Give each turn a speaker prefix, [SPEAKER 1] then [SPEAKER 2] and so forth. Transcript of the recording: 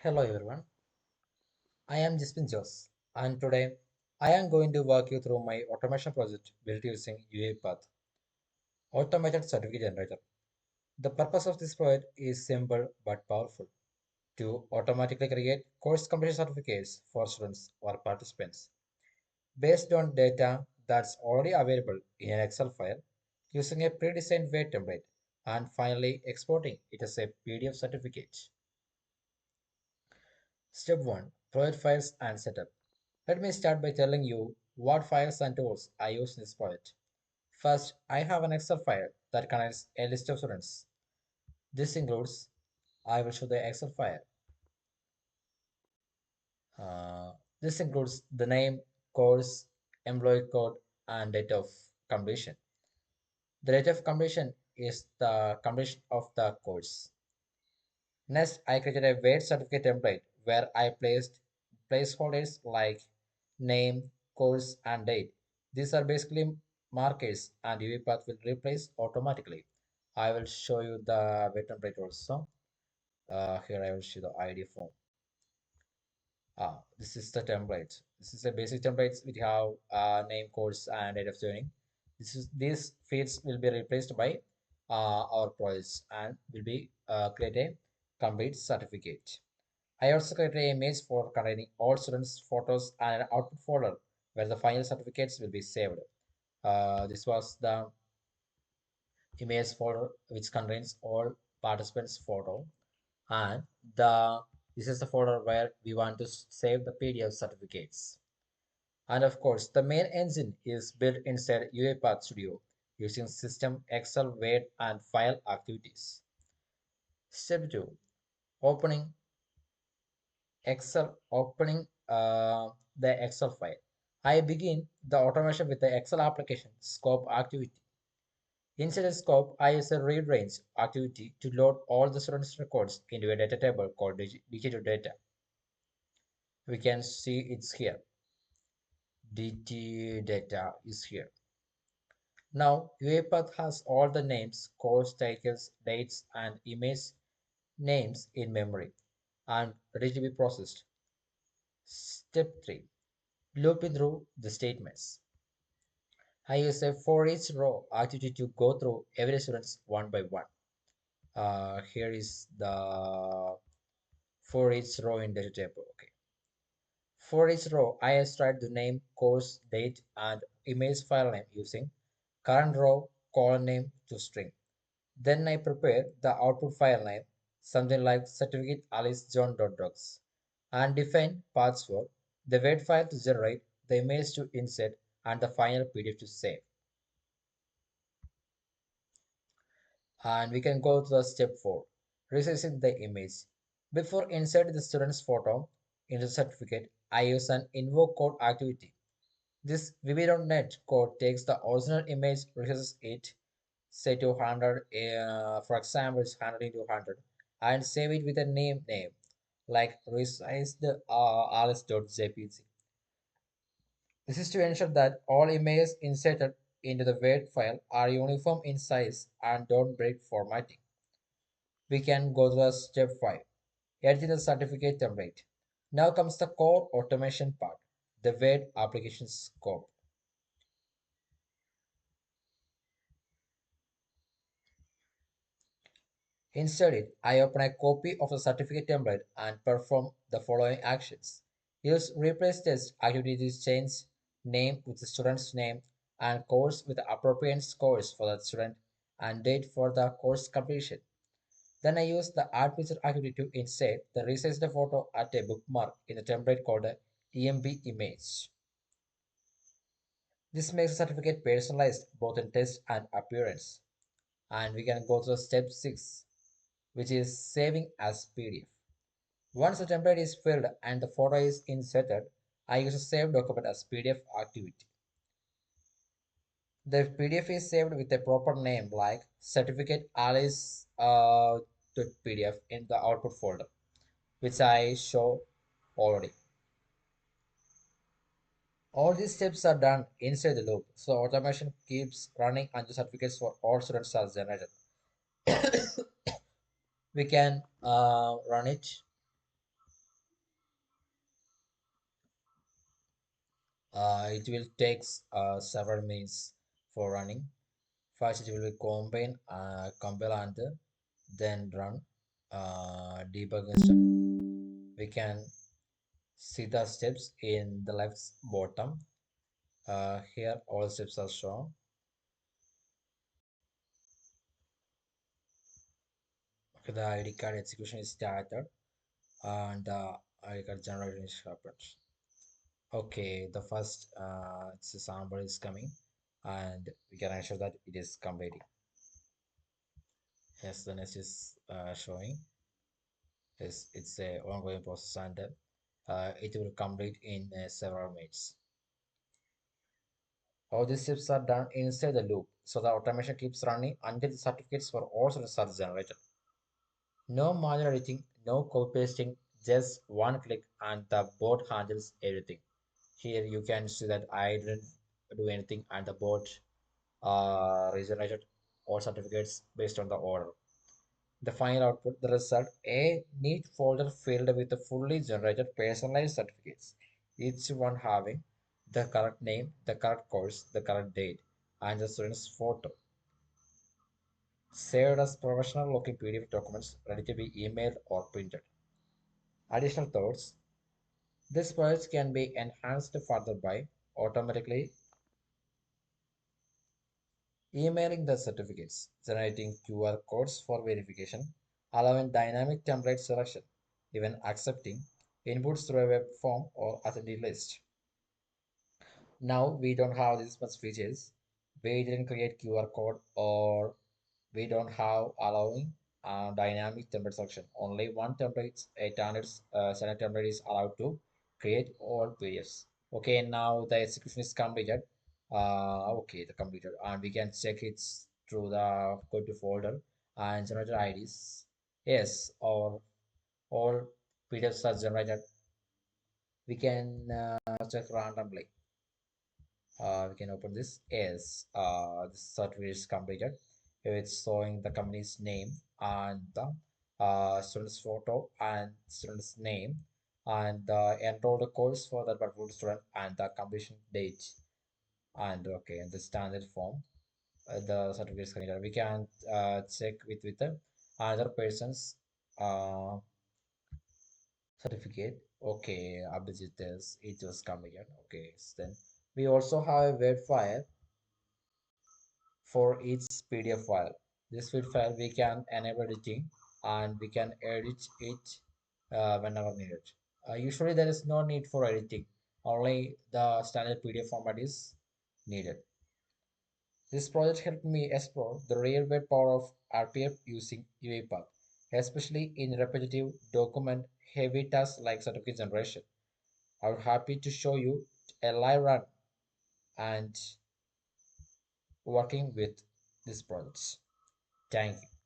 [SPEAKER 1] Hello everyone, I am Jispin Jos and today I am going to walk you through my automation project built using UiPath Automated Certificate Generator. The purpose of this project is simple but powerful to automatically create course completion certificates for students or participants based on data that's already available in an Excel file using a pre-designed weight template and finally exporting it as a PDF certificate. Step 1, Project Files and Setup. Let me start by telling you what files and tools I use in this project. First, I have an Excel file that contains a list of students. This includes, I will show the Excel file. Uh, this includes the name, course, employee code, and date of completion. The date of completion is the completion of the course. Next, I created a weight certificate template where I placed placeholders like name, course, and date. These are basically markers, and UiPath will replace automatically. I will show you the weight template also. Here I will show the ID form. This is the template. This is a basic template. We have name, course, and date of joining. These fields will be replaced by our projects and will be create a complete certificate. I also created an image for containing all students' photos and an output folder where the final certificates will be saved. This was the image folder which contains all participants' photo, and the this is the folder where we want to save the PDF certificates. And of course, the main engine is built inside UiPath Studio using System, Excel, Word, and File activities. Step 2, Opening opening the Excel file. I begin the automation with the Excel application scope activity. Inside the scope, I use a read range activity to load all the students' records into a data table called digital data. We can see it's here. DT data is here. Now, UiPath has all the names, course titles, dates, and image names in memory and ready to be processed. Step 3, looping through the statements. I use a for each row activity to go through every students one by one. Here is the for each row in data table. Okay. For each row, I extract the name, course, date, and image file name using current row column name to string. Then I prepare the output file name, something like certificate alice john.docs, and define paths for the wait file to generate, the image to insert, and the final PDF to save. And we can go to the step 4, resizing the image. Before inserting the student's photo into the certificate, I use an invoke code activity. This VB.NET code takes the original image, resizes it, say to 100, for example, it's 100 into 100, and save it with a name like resized alice.jpg. This is to ensure that all images inserted into the Word file are uniform in size and don't break formatting. We can go to the step 5, editing the certificate template. Now comes the core automation part, the Word application scope. Inside it, I open a copy of the certificate template and perform the following actions. Use replace test activity to change name with the student's name and course with the appropriate scores for that student and date for the course completion. Then I use the add picture activity to insert the resized photo at a bookmark in the template called a EMB image. This makes the certificate personalized both in text and appearance. And we can go to step 6, which is saving as PDF. Once the template is filled and the photo is inserted, I use a save document as PDF activity. The PDF is saved with a proper name like certificate alice .pdf in the output folder, which I show already. All these steps are done inside the loop, so automation keeps running until certificates for all students are generated. We can run it. It will take several minutes for running. First, it will be compile and then run debug instruction. We can see the steps in the left bottom. Here, all steps are shown. Okay, the ID card execution is started and the ID card generation is happened. Okay, the first it's a sample is coming and we can ensure that it is completing. Yes, the next is showing. Yes, it's a ongoing process and it will complete in several minutes. All these steps are done inside the loop, so the automation keeps running until the certificates for all students are generated. No manual editing, no copy pasting, just one click and the bot handles everything. Here you can see that I didn't do anything and the bot regenerated all certificates based on the order. The final output, the result, a neat folder filled with the fully generated personalized certificates, each one having the correct name, the correct course, the correct date, and the student's photo, saved as professional looking PDF documents ready to be emailed or printed. Additional thoughts, this project can be enhanced further by automatically emailing the certificates, generating QR codes for verification, allowing dynamic template selection, even accepting inputs through a web form or attendee list. Now we don't have these much features. We didn't create QR code or we don't have allowing dynamic template selection. Only one template, a standard template is allowed to create all PDFs. Okay, now the execution is completed. Okay, the completed, and we can check it through the go to folder and generated IDs. Yes, or all PDFs are generated. We can check randomly. We can open this. Yes, the certificate is completed. Here it's showing the company's name and the student's photo and student's name and the enrolled course for that particular student and the completion date and okay and the standard form the certificates container. We can check with the other person's uh, certificate. Okay, Abhijit is it was completed. Okay, so then we also have a web file for each PDF file. This feed file we can enable editing and we can edit it whenever needed. Usually there is no need for editing, only the standard PDF format is needed. This project helped me explore the real world power of RPF using UiPath, especially in repetitive document heavy tasks like certificate generation. I'm happy to show you a live run and working with these projects. Thank you.